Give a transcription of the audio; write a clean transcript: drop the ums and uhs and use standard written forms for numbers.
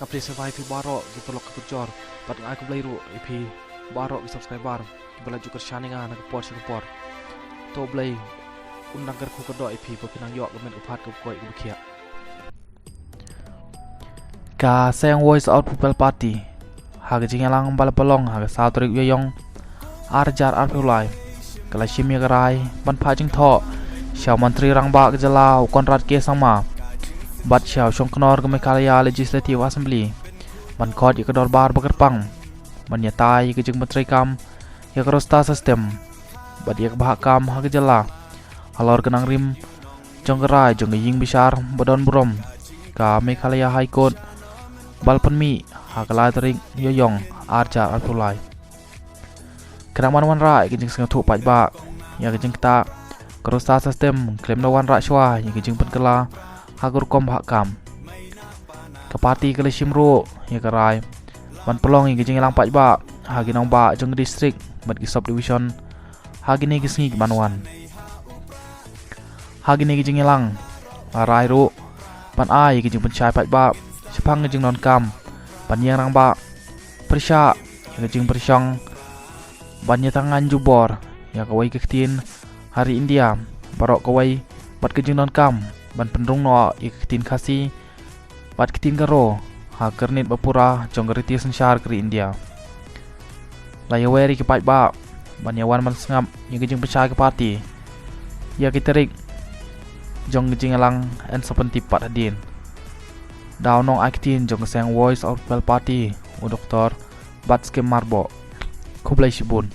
Kapri survive pi barok gitu lok kecor. Pat ngai ku blai ru pi barok di subscriber. Bela juga shaninga nak por por. To blai undang ker ku kedok pi pinang yok gamen upat ku koi ku kia. Ka sayang voice out people party. Haga jingelang bala pelong haga satrik yong arjar arpulai. Kala shimya garai ban pajing tho. Xiao Menteri Rang Ba Kejalau Konrad K. Sama Bat Xiao Shong Knor ke Mekalaya Legislative Assembly Ban Kod ya kedor bar bekerpang Ban nyatai ke jeng Menteri Kam ya kerosta sistem Bat ya kebahakam ha kejala Halor kenang rim Jong gerai jong ying besar Badon burom Ka Mekalaya High Court Bal penmi ha kelai terik yoyong arja arpulai Kenang man rai ke jeng sengatuk paj bak ya ke jeng ketak Kerosta sistem klaim lawan rakswa yang kejeng penkela hagur kom hakam. Kepati kele simro ya kerai. Ban pelong yang kejeng ilang paj ba hagi nong ba jeng distrik mat ki subdivision hagi ne kisngi manuan. Hagi ne kejeng ilang rai ro ban ai kejeng pencai paj ba sepang kejeng non kam ban yang rang ba persya yang kejeng persyong ban tangan jubor ya kawai ketin Hari India barok kawai bat kejeng non kam ban pendrung no iketin kasi bat ketin karo ha kernit bapura jong geriti sensyar keri India layaweri ke paj ba ban yawan man sengap yang kejeng pesai ke parti ya kiterik jong kejeng elang en sepenti pat hadin daw nong aktin jong keseng voice of people party u doktor bat skem marbo kublai sibun